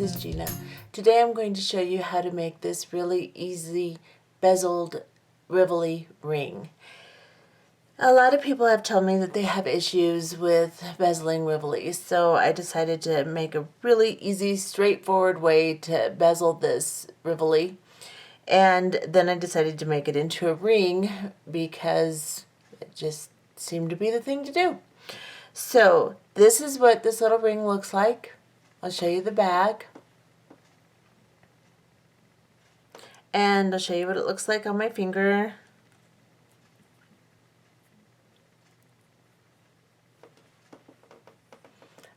is Gina. Today I'm going to show you how to make this really easy bezeled Rivoli ring. A lot of people have told me that they have issues with bezeling Rivoli, so I decided to make a really easy, straightforward way to bezel this Rivoli. And then I decided to make it into a ring because it just seemed to be the thing to do. So this is what this little ring looks like. I'll show you the back. And I'll show you what it looks like on my finger.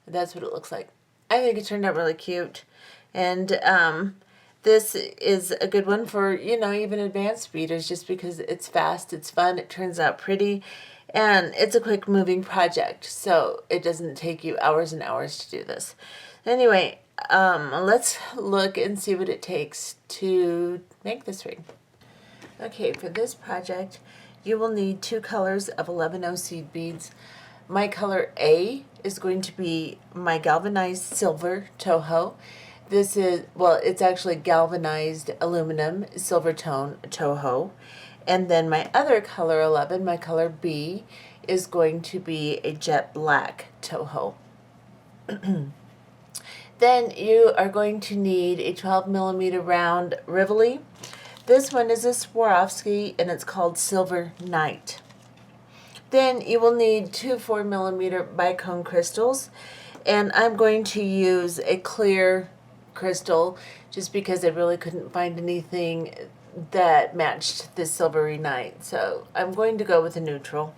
That's what it looks like. I think it turned out really cute. And this is a good one for, even advanced speeders, just because it's fast, it's fun, it turns out pretty, and it's a quick moving project, so it doesn't take you hours and hours to do this. Anyway, let's look and see what it takes to make this ring. Okay, for this project, you will need 2 colors of 11O seed beads. My color A is going to be my galvanized silver Toho. This is, well, it's actually galvanized aluminum silver tone Toho. And then my other color 11, my color B, is going to be a jet black Toho. Then you are going to need a 12mm round Rivoli. This one is a Swarovski and it's called Silver Night. Then you will need 2 4mm bicone crystals, and I'm going to use a clear crystal just because I really couldn't find anything that matched this silvery night, so I'm going to go with a neutral.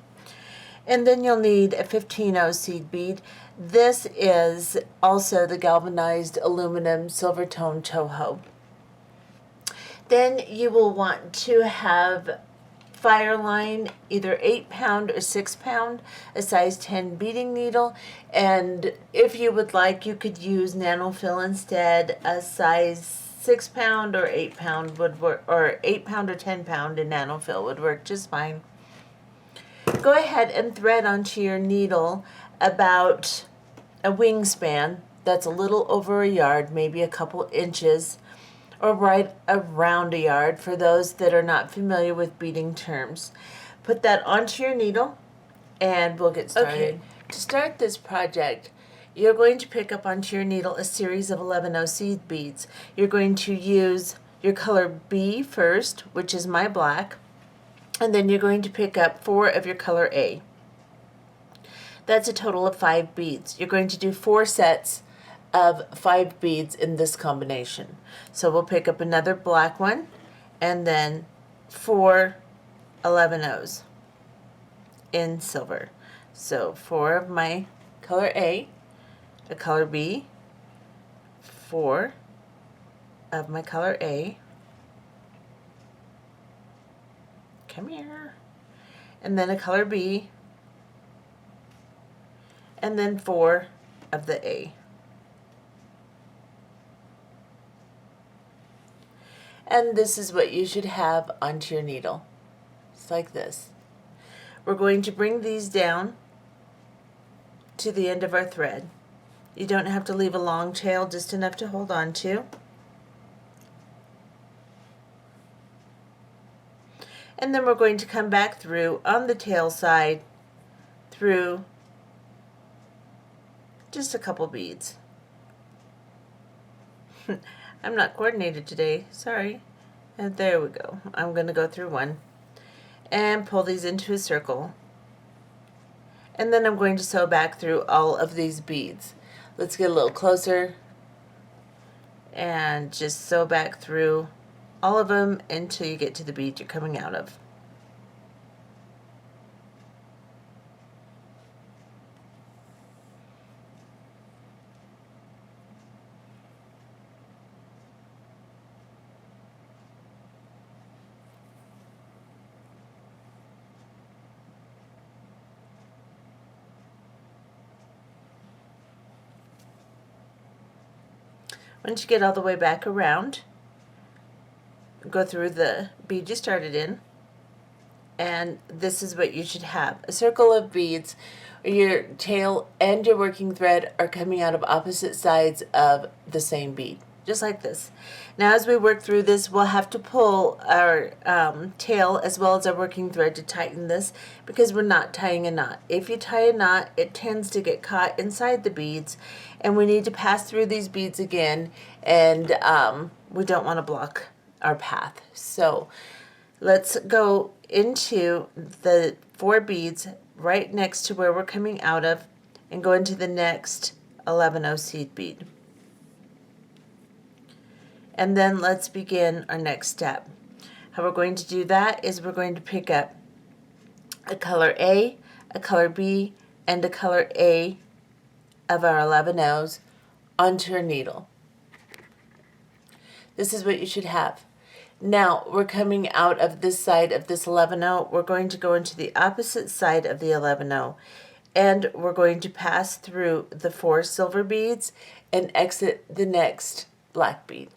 And then you'll need a 15O seed bead. This is also the galvanized aluminum silver tone Toho. Then you will want to have Fireline, either 8-pound or 6-pound, a size 10 beading needle, and if you would like, you could use nanofill instead. A size 6-pound or 8-pound would work, or 8-pound or 10-pound in nanofill would work just fine. Go ahead and thread onto your needle about a wingspan that's a little over a yard, maybe a couple inches, or right around a yard for those that are not familiar with beading terms. Put that onto your needle and we'll get started. Okay. To start this project, you're going to pick up onto your needle a series of 11O seed beads. You're going to use your color B first, which is my black, and then you're going to pick up 4 of your color A. That's a total of 5 beads. You're going to do 4 sets of 5 beads in this combination. So we'll pick up another black one and then 4 11Os in silver. So 4 of my color A, a color B, 4 of my color A, come here, and then a color B, and then 4 of the A. And this is what you should have onto your needle. It's like this. We're going to bring these down to the end of our thread. You don't have to leave a long tail, just enough to hold on to. And then we're going to come back through on the tail side through just a couple beads. I'm not coordinated today, sorry. And there we go. I'm going to go through one and pull these into a circle. And then I'm going to sew back through all of these beads. Let's get a little closer and just sew back through all of them until you get to the bead you're coming out of. Once you get all the way back around, go through the bead you started in, and this is what you should have. A circle of beads your tail and your working thread are coming out of opposite sides of the same bead, just like this. Now as we work through this, we'll have to pull our tail as well as our working thread to tighten this, because we're not tying a knot. If you tie a knot, it tends to get caught inside the beads, and we need to pass through these beads again, and we don't want to block our path. So let's go into the 4 beads right next to where we're coming out of and go into the next 11-0 seed bead. And then let's begin our next step. How we're going to do that is we're going to pick up a color A, a color B, and a color A of our 11-0s onto our needle. This is what you should have. Now we're coming out of this side of this 11-0. We're going to go into the opposite side of the 11-0, and we're going to pass through the 4 silver beads and exit the next black bead.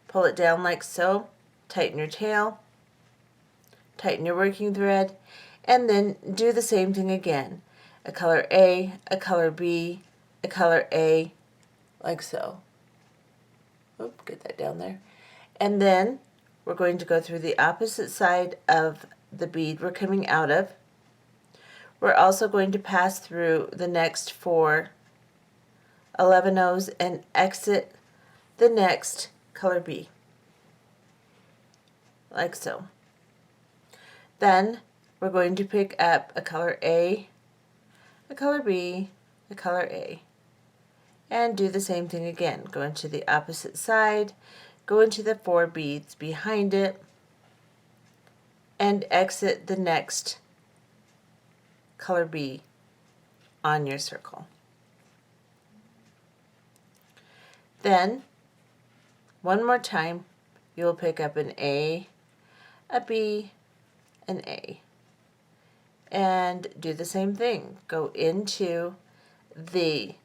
Pull it down like so, tighten your tail, tighten your working thread, and then do the same thing again. A color A, a color B, a color A, like so. Oop, get that down there. And then we're going to go through the opposite side of the bead we're coming out of. We're also going to pass through the next 4 11-0s and exit the next color B, like so. Then we're going to pick up a color A, a color B, a color A, and do the same thing again. Go into the opposite side, go into the 4 beads behind it, and exit the next color B on your circle. Then, one more time, you will pick up an A, a B, an A, and do the same thing. Go into the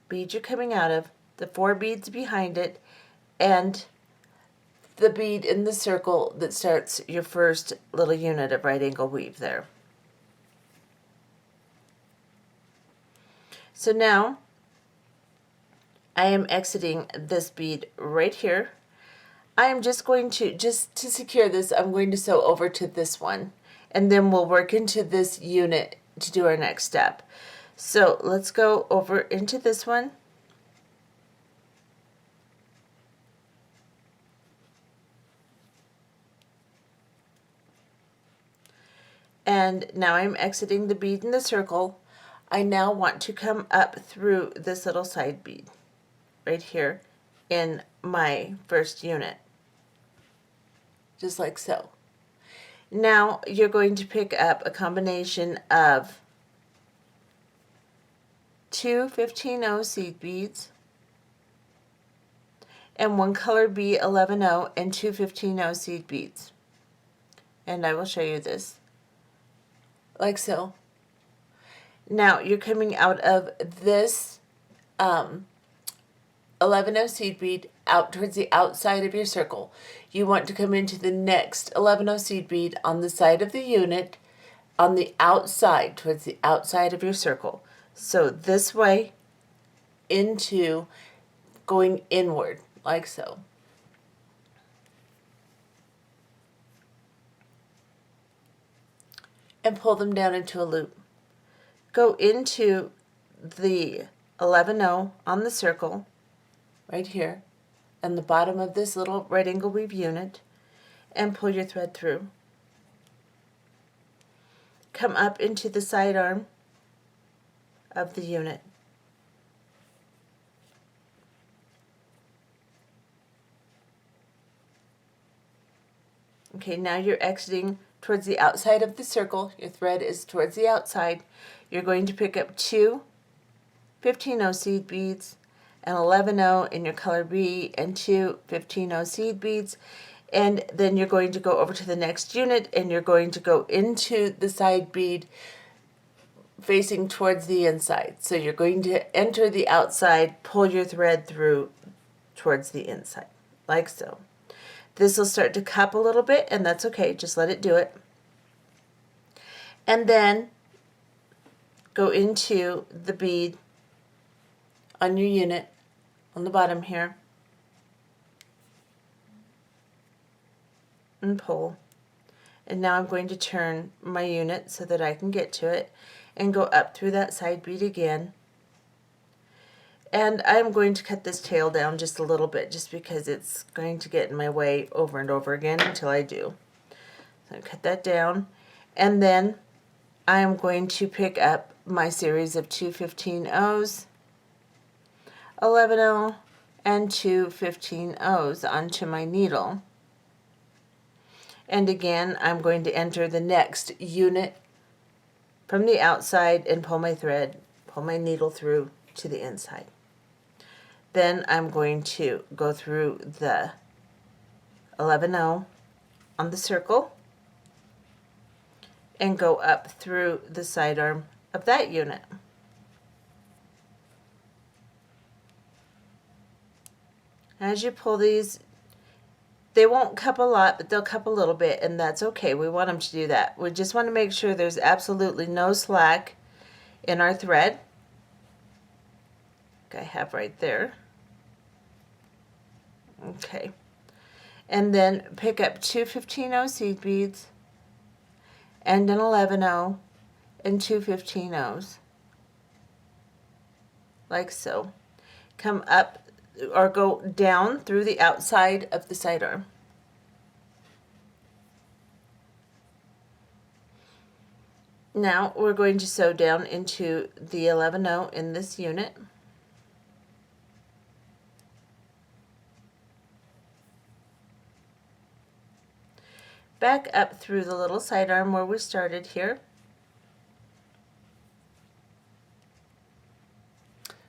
bead you're coming out of, the 4 beads behind it, and the bead in the circle that starts your first little unit of right angle weave there. So now I am exiting this bead right here. I am just going to secure this, I'm going to sew over to this one, and then we'll work into this unit to do our next step. So let's go over into this one. And now I'm exiting the bead in the circle. I now want to come up through this little side bead right here in my first unit, just like so. Now you're going to pick up a combination of 2 15-0 seed beads and 1 color B 11-0 and 2 15-0 seed beads. And I will show you this, like so. Now you're coming out of this 11-0 seed bead out towards the outside of your circle. You want to come into the next 11-0 seed bead on the side of the unit, on the outside, towards the outside of your circle. So this way into going inward, like so. And pull them down into a loop. Go into the 11-0 on the circle, right here, and the bottom of this little right angle weave unit, and pull your thread through. Come up into the side arm of the unit. Okay, now you're exiting towards the outside of the circle. Your thread is towards the outside. You're going to pick up 2 15-0 seed beads, and 11-0 in your color B, and 2 15-0 seed beads, and then you're going to go over to the next unit, and you're going to go into the side bead facing towards the inside. So you're going to enter the outside, pull your thread through towards the inside, like so. This will start to cup a little bit, and that's okay, just let it do it. And then go into the bead on your unit on the bottom here and pull. And now I'm going to turn my unit so that I can get to it and go up through that side bead again. And I'm going to cut this tail down just a little bit just because it's going to get in my way over and over again until I do. So I cut that down, and then I am going to pick up my series of 2 15-0s, 11-0, and 2 15-0s onto my needle. And again, I'm going to enter the next unit from the outside and pull my thread, pull my needle through to the inside. Then I'm going to go through the 11-0 on the circle and go up through the side arm of that unit. As you pull these, they won't cup a lot, but they'll cup a little bit, and that's okay. We want them to do that. We just want to make sure there's absolutely no slack in our thread, like I have right there. Okay, and then pick up 2 15-0 seed beads and an 11-0 and 2 15-0s, like so. Come up or go down through the outside of the sidearm. Now we're going to sew down into the 11-0 in this unit. Back up through the little sidearm where we started here.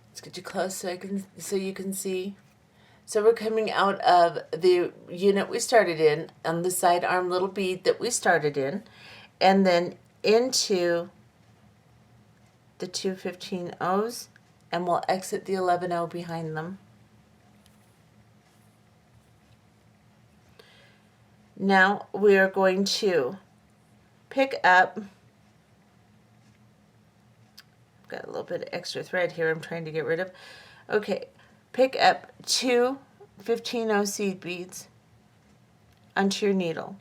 Let's get you close so you can see. So we're coming out of the unit we started in on the sidearm little bead that we started in, and then into the 2 15-0s, and we'll exit the 11-0 behind them. Now we are going to pick up, got a little bit of extra thread here I'm trying to get rid of. Okay, pick up 2 15-0 seed beads onto your needle.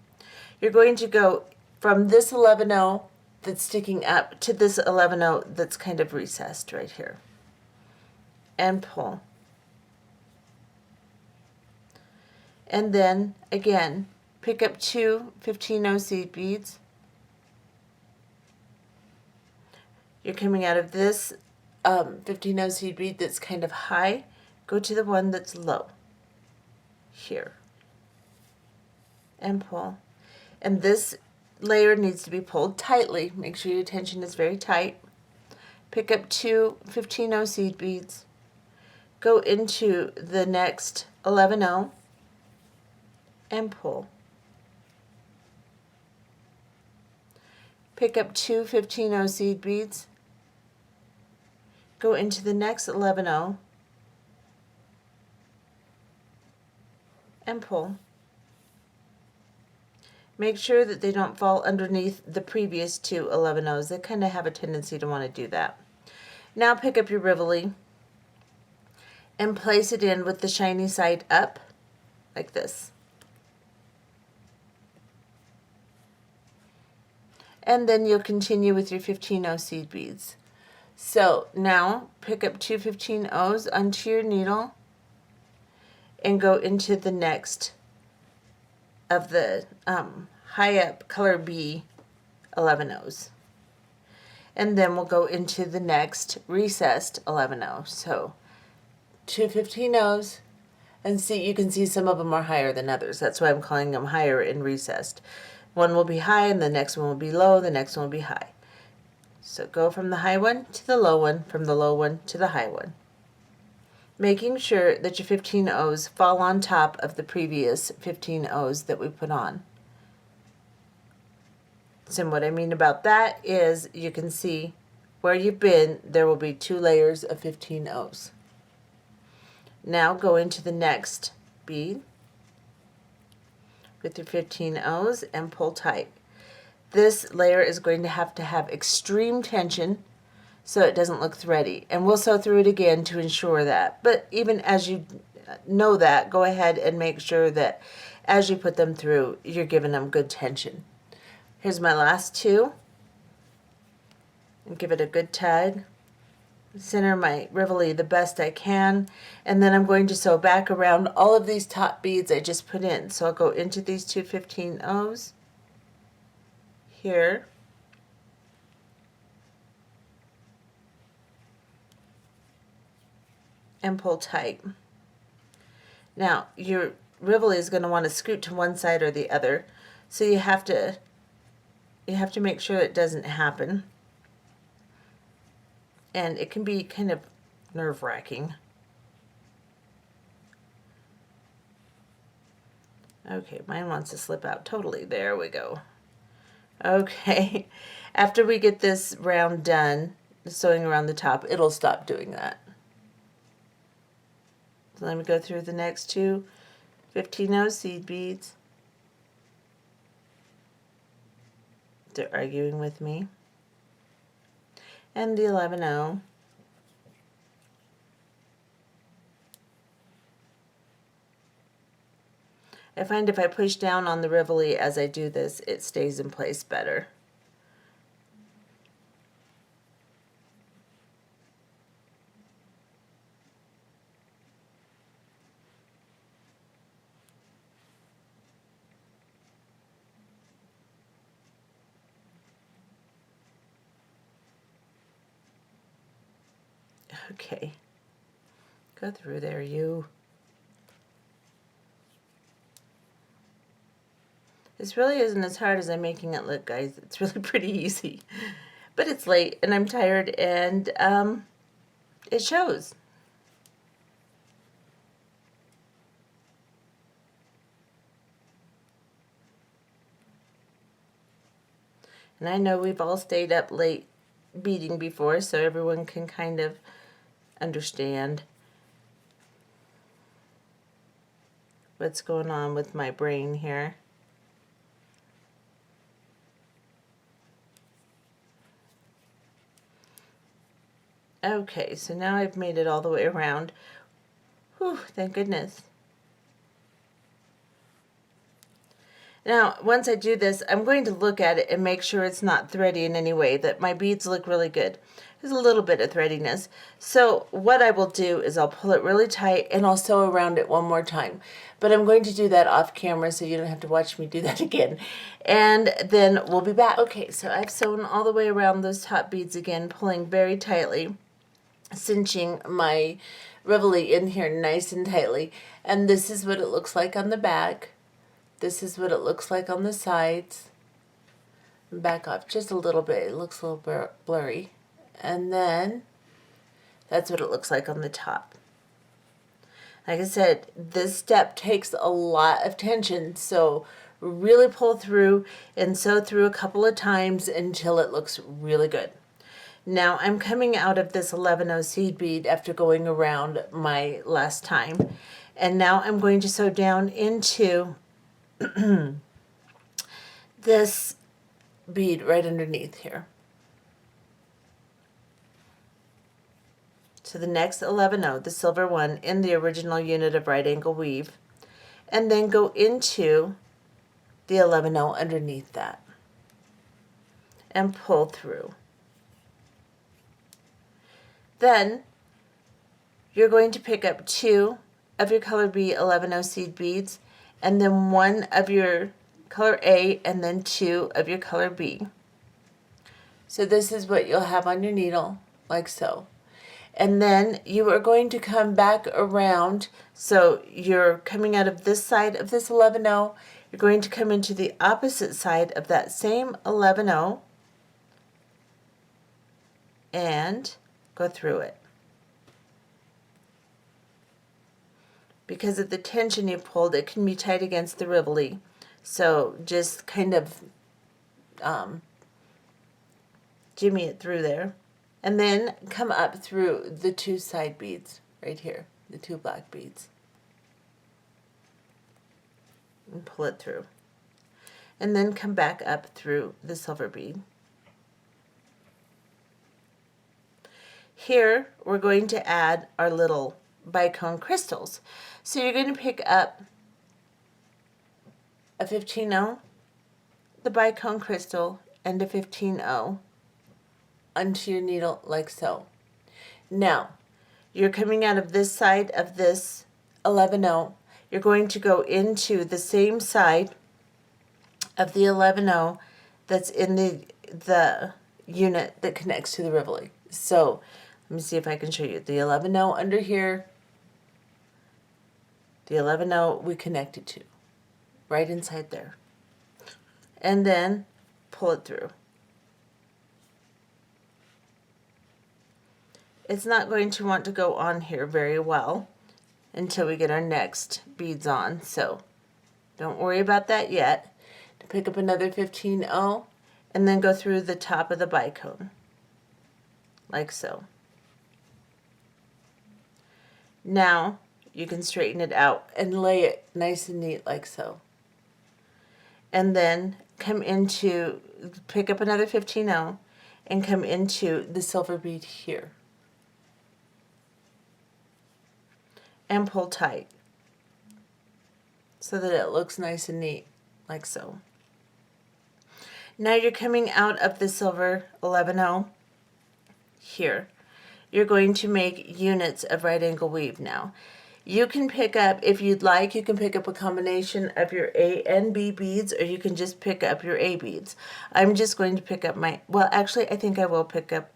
You're going to go from this 11-0 that's sticking up to this 11-0 that's kind of recessed right here, and pull. And then again, pick up 2 15-0 seed beads. You're coming out of this 15-0 seed bead that's kind of high. Go to the one that's low here and pull. And this layer needs to be pulled tightly. Make sure your tension is very tight. Pick up 2 15-0 seed beads. Go into the next 11-0 and pull. Pick up 2 15-0 seed beads, go into the next 11-0 and pull. Make sure that they don't fall underneath the previous 2 11-0s. They kind of have a tendency to want to do that. Now pick up your Rivoli and place it in with the shiny side up, like this. And then you'll continue with your 15-0 seed beads. So now pick up 2 15-0s onto your needle and go into the next of the high up color B 11-0s. And then we'll go into the next recessed 11-0. So 2 15-0s, and see, you can see some of them are higher than others. That's why I'm calling them higher and recessed. One will be high and the next one will be low, the next one will be high. So go from the high one to the low one, from the low one to the high one, making sure that your 15-0s fall on top of the previous 15-0s that we put on. So what I mean about that is you can see where you've been, there will be 2 layers of 15-0s. Now go into the next bead with your 15-0s and pull tight. this layer is going to have extreme tension so it doesn't look thready. And we'll sew through it again to ensure that. But even as you know that, go ahead and make sure that as you put them through, you're giving them good tension. Here's my last two. And give it a good tug. Center my Rivoli the best I can, and then I'm going to sew back around all of these top beads I just put in. So I'll go into these two 15-ohs here, and pull tight. Now your Rivoli is going to want to scoot to one side or the other, so you have to make sure it doesn't happen. And it can be kind of nerve-wracking. Okay, mine wants to slip out totally. There we go. Okay, after we get this round done, sewing around the top, it'll stop doing that. So let me go through the next two 15-oh seed beads. They're arguing with me. And the 11-oh. I find if I push down on the Rivoli as I do this, it stays in place better. Okay, go through there, you. This really isn't as hard as I'm making it look, guys. It's really pretty easy. But it's late, and I'm tired, and it shows. And I know we've all stayed up late beading before, so everyone can kind of understand what's going on with my brain here. Okay, so now I've made it all the way around. Whew, thank goodness. Now, once I do this, I'm going to look at it and make sure it's not thready in any way, that my beads look really good. There's a little bit of threadiness. So what I will do is I'll pull it really tight and I'll sew around it one more time. But I'm going to do that off camera so you don't have to watch me do that again. And then we'll be back. Okay, so I've sewn all the way around those top beads again, pulling very tightly, cinching my Rivoli in here nice and tightly. And this is what it looks like on the back. This is what it looks like on the sides. Back off just a little bit. It looks a little blurry. And then that's what it looks like on the top. Like I said, this step takes a lot of tension, so really pull through and sew through a couple of times until it looks really good. Now I'm coming out of this 11-oh seed bead after going around my last time. And now I'm going to sew down into this bead right underneath here. So the next 11-oh, the silver one, in the original unit of right angle weave, and then go into the 11-oh underneath that and pull through. Then you're going to pick up two of your color B 11-oh seed beads, and then one of your color A, and then two of your color B. So this is what you'll have on your needle, like so. And then you are going to come back around, so you're coming out of this side of this 11-oh, you're going to come into the opposite side of that same 11-oh and go through it. Because of the tension you pulled, it can be tight against the Rivoli. So just kind of jimmy it through there. And then come up through the two side beads right here, the two black beads. And pull it through. and then come back up through the silver bead. Here we're going to add our little bicone crystals. So you're going to pick up a 15-0, the bicone crystal, and a 15-0 onto your needle like so. Now, you're coming out of this side of this 11-0. You're going to go into the same side of the 11-0 that's in the unit that connects to the Rivoli. So let me see if I can show you. The 11-0 under here, the 11-0 we connected to, right inside there. And then pull it through. It's not going to want to go on here very well until we get our next beads on, so don't worry about that yet. To pick up another 15-0 and then go through the top of the bicone, like so. Now you can straighten it out and lay it nice and neat like so. And then come into, pick up another 15-0 and come into the silver bead here. And pull tight so that it looks nice and neat, like so. Now you're coming out of the silver 11-0 here. You're going to make units of right angle weave now. You can pick up, if you'd like, you can pick up a combination of your A and B beads, or you can just pick up your A beads. I'm just going to pick up my, well, actually, I think I will pick up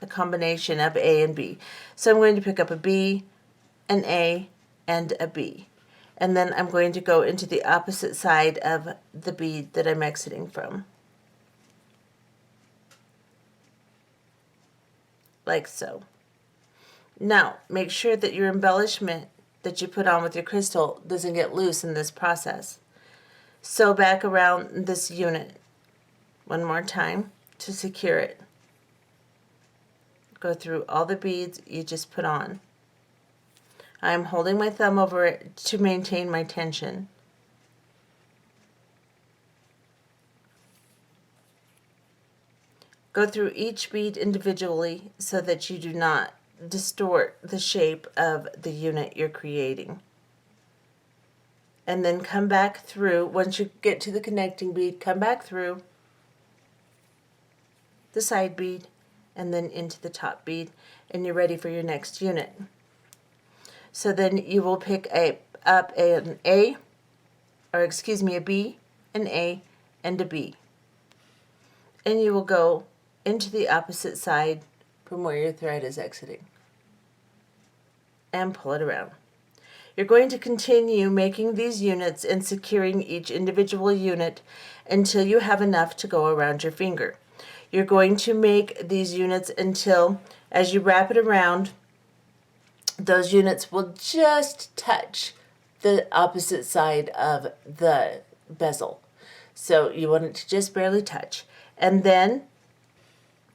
a combination of A and B. So I'm going to pick up a B, an A, and a B. And then I'm going to go into the opposite side of the bead that I'm exiting from. Like so. Now, make sure that your embellishment that you put on with your crystal doesn't get loose in this process. Sew back around this unit one more time to secure it. Go through all the beads you just put on. I'm holding my thumb over it to maintain my tension. Go through each bead individually so that you do not distort the shape of the unit you're creating. And then come back through, once you get to the connecting bead, come back through the side bead and then into the top bead, and you're ready for your next unit. So then you will pick up a B, an A, and a B. And you will go into the opposite side from where your thread is exiting. And pull it around. You're going to continue making these units and securing each individual unit until you have enough to go around your finger. You're going to make these units until, as you wrap it around, those units will just touch the opposite side of the bezel. So you want it to just barely touch. And then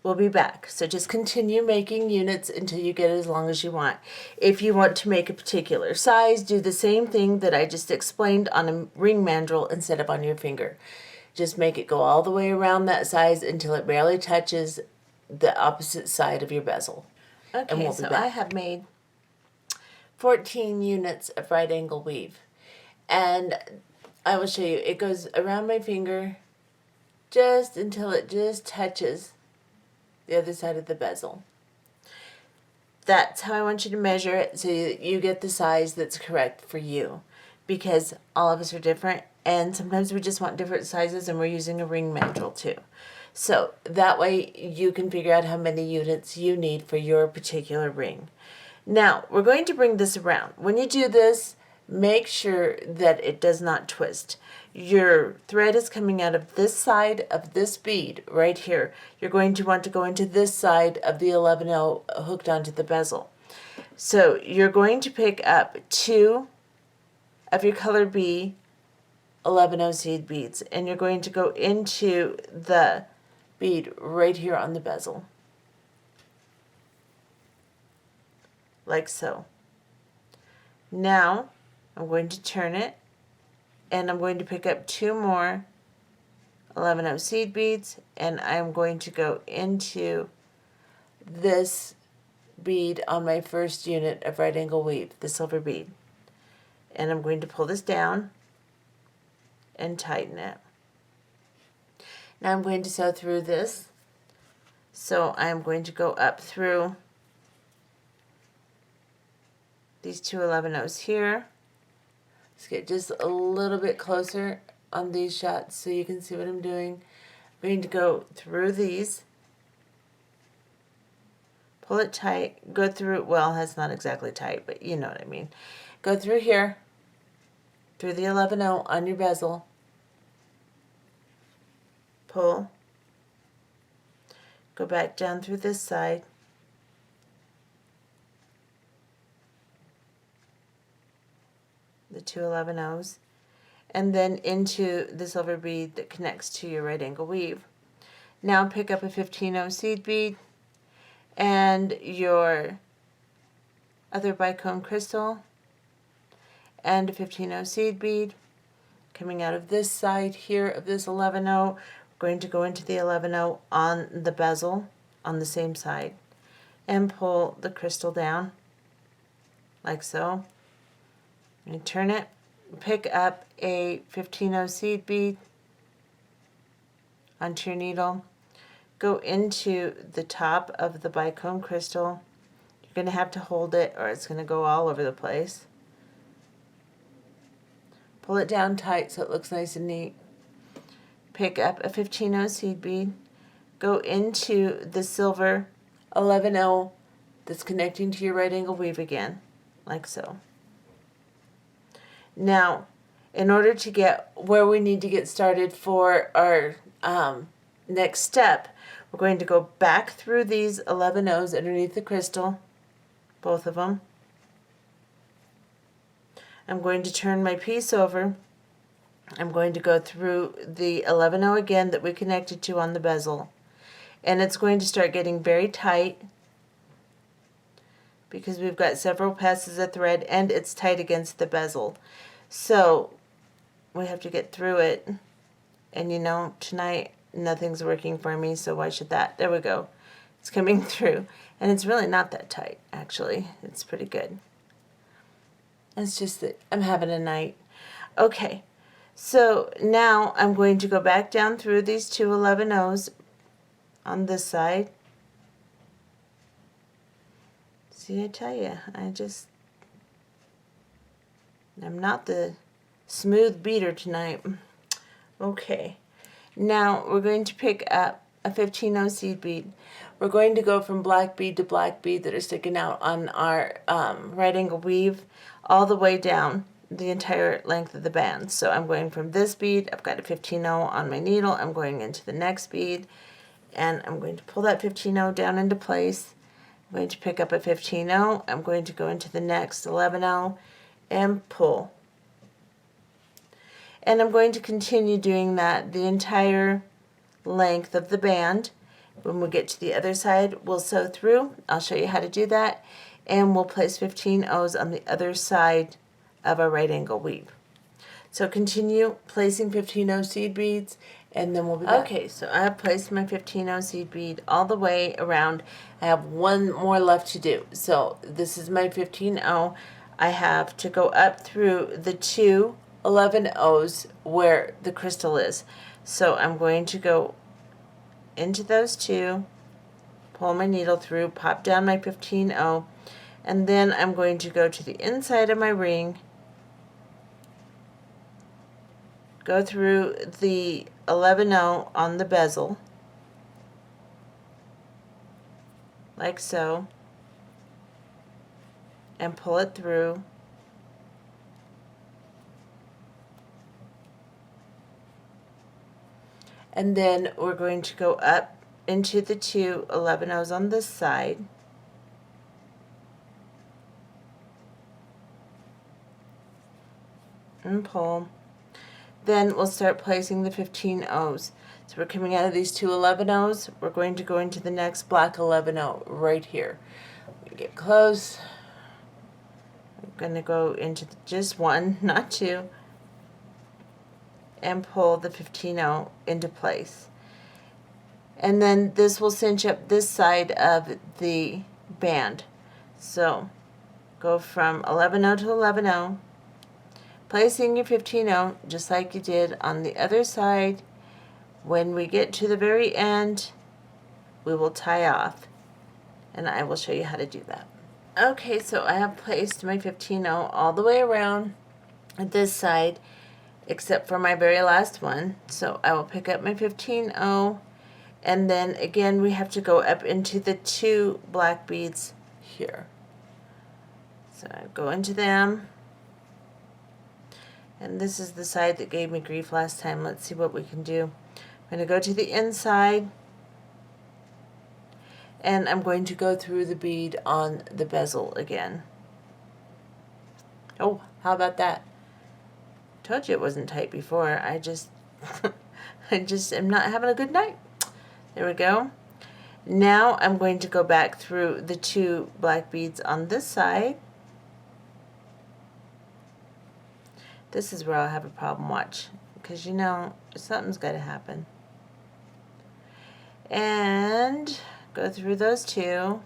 we'll be back. So just continue making units until you get as long as you want. If you want to make a particular size, do the same thing that I just explained on a ring mandrel instead of on your finger. Just make it go all the way around that size until it barely touches the opposite side of your bezel. Okay, and we'll be back. I have made 14 units of right angle weave. And I will show you. It goes around my finger just until it just touches the other side of the bezel. That's how I want you to measure it so that you get the size that's correct for you, because all of us are different and sometimes we just want different sizes, and we're using a ring mandrel too. So that way you can figure out how many units you need for your particular ring. Now we're going to bring this around. When you do this, make sure that it does not twist. Your thread is coming out of this side of this bead right here. You're going to want to go into this side of the 11-0 hooked onto the bezel. So you're going to pick up 2 of your color B 11-0 seed beads, and you're going to go into the bead right here on the bezel, like so. Now I'm going to turn it, and I'm going to pick up 2 more 11 seed beads, and I'm going to go into this bead on my first unit of right angle weave, the silver bead. And I'm going to pull this down and tighten it. Now I'm going to sew through this. So I'm going to go up through these two 11-0s here. Let's get just a little bit closer on these shots so you can see what I'm doing. I'm going to go through these, pull it tight, go through, well, that's not exactly tight, but you know what I mean. Go through here, through the 11-0 on your bezel, pull, go back down through this side, the two 11-0s, and then into the silver bead that connects to your right angle weave. Now pick up a 15-0 seed bead and your other bicone crystal and a 15-0 seed bead. Coming out of this side here of this 11-0, we're going to go into the 11-0 on the bezel on the same side and pull the crystal down like so. And turn it, pick up a 15-0 seed bead onto your needle, go into the top of the bicone crystal. You're going to have to hold it or it's going to go all over the place. Pull it down tight so it looks nice and neat. Pick up a 15-0 seed bead, go into the silver 11-0 that's connecting to your right angle weave again, like so. Now, in order to get where we need to get started for our next step, we're going to go back through these 11-0s underneath the crystal, both of them. I'm going to turn my piece over. I'm going to go through the 11-0 again that we connected to on the bezel. And it's going to start getting very tight because we've got several passes of thread and it's tight against the bezel. So we have to get through it. And you know, tonight nothing's working for me, so why should that? There we go. It's coming through. And it's really not that tight, actually. It's pretty good. It's just that I'm having a night. Okay, so now I'm going to go back down through these two 11-0s on this side. See, I tell you, I'm not the smooth beater tonight. Okay, now we're going to pick up a 15-0 seed bead. We're going to go from black bead to black bead that are sticking out on our right angle weave all the way down the entire length of the band. So I'm going from this bead, I've got a 15-0 on my needle, I'm going into the next bead, and I'm going to pull that 15-0 down into place. I'm going to pick up a 15-0, I'm going to go into the next 11-0 and pull. And I'm going to continue doing that the entire length of the band. When we get to the other side, we'll sew through. I'll show you how to do that. And we'll place 15-0s on the other side of our right angle weave. So continue placing 15-0 seed beads and then we'll be back. Okay, so I have placed my 15-0 seed bead all the way around. I have one more left to do. So this is my 15-0. I have to go up through the two 11-0s where the crystal is. So I'm going to go into those two, pull my needle through, pop down my 15-0, and then I'm going to go to the inside of my ring, go through the 11-0 on the bezel, like so, and pull it through. And then we're going to go up into the two 11-0s on this side. And pull. Then we'll start placing the 15-0s. So we're coming out of these two 11-0s. We're going to go into the next black 11-0 right here. Get close. I'm going to go into just one, not two. and pull the 15-0 into place. And then this will cinch up this side of the band. So go from 11-0 to 11-0, placing your 15-0 just like you did on the other side. When we get to the very end, we will tie off, and I will show you how to do that. Okay, so I have placed my 15-0 all the way around this side except for my very last one. So I will pick up my 15-0, and then again we have to go up into the 2 black beads here. So I go into them, and this is the side that gave me grief last time. Let's see what we can do. I'm going to go to the inside, and I'm going to go through the bead on the bezel again. Oh, how about that? Told you it wasn't tight before. I just am not having a good night. There we go. Now I'm going to go back through the 2 black beads on this side. This is where I'll have a problem, watch, because you know something's got to happen. And go through those 2.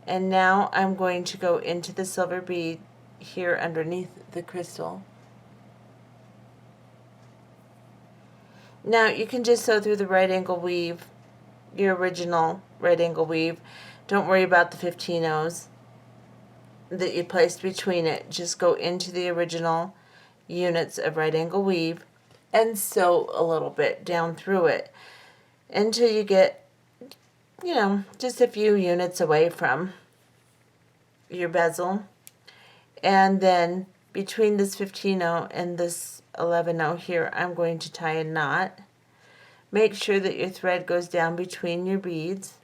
And now I'm going to go into the silver bead here underneath the crystal. Now you can just sew through the right angle weave, your original right angle weave. Don't worry about the 15-0s that you placed between it. Just go into the original units of right angle weave and sew a little bit down through it until you get, you know, just a few units away from your bezel. And then between this 15-0 and this 11-0 here, I'm going to tie a knot. Make sure that your thread goes down between your beads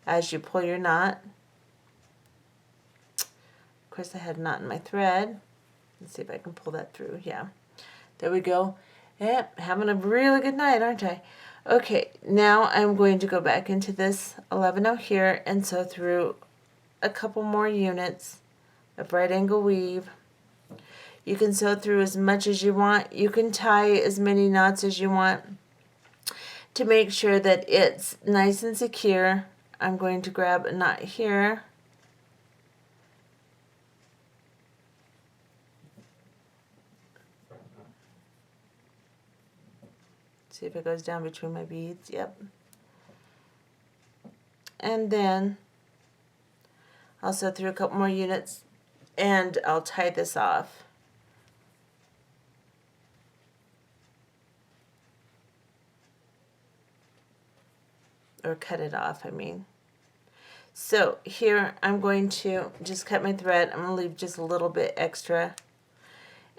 as you pull your knot. Of course, I had a knot in my thread. Let's see if I can pull that through. Yeah, there we go. Yep, having a really good night, aren't I? Okay, now I'm going to go back into this 11-0 here and sew through a couple more units of right angle weave. You can sew through as much as you want. You can tie as many knots as you want to make sure that it's nice and secure. I'm going to grab a knot here. See if it goes down between my beads. Yep. And then I'll sew through a couple more units and I'll tie this off. Or cut it off, I mean. So here I'm going to just cut my thread. I'm going to leave just a little bit extra.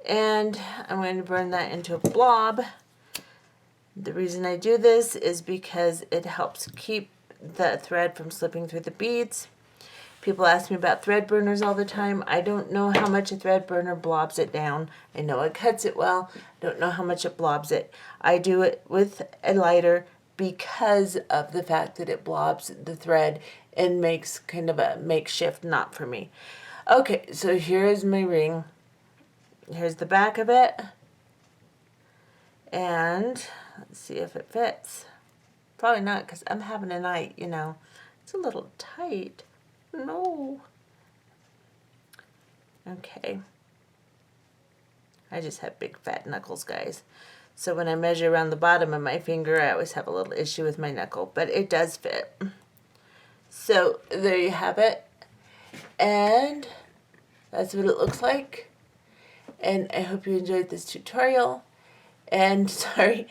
And I'm going to burn that into a blob. The reason I do this is because it helps keep the thread from slipping through the beads. People ask me about thread burners all the time. I don't know how much a thread burner blobs it down. I know it cuts it well. I don't know how much it blobs it. I do it with a lighter because of the fact that it blobs the thread and makes kind of a makeshift knot for me. Okay, so here's my ring. Here's the back of it. And let's see if it fits. Probably not, because I'm having a night, you know. It's a little tight. No. Okay. I just have big fat knuckles, guys. So when I measure around the bottom of my finger, I always have a little issue with my knuckle, but it does fit. So there you have it. And that's what it looks like. And I hope you enjoyed this tutorial. And sorry,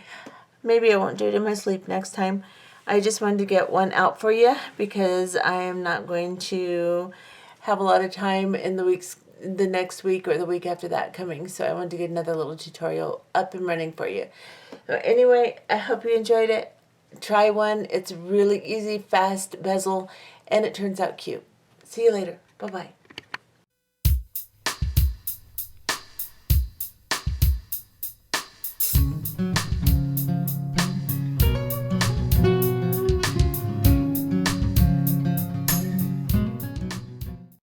maybe I won't do it in my sleep next time. I just wanted to get one out for you because I am not going to have a lot of time in the next week or the week after that coming. So I wanted to get another little tutorial up and running for you. So anyway, I hope you enjoyed it. Try one. It's really easy, fast bezel, and it turns out cute. See you later. Bye-bye.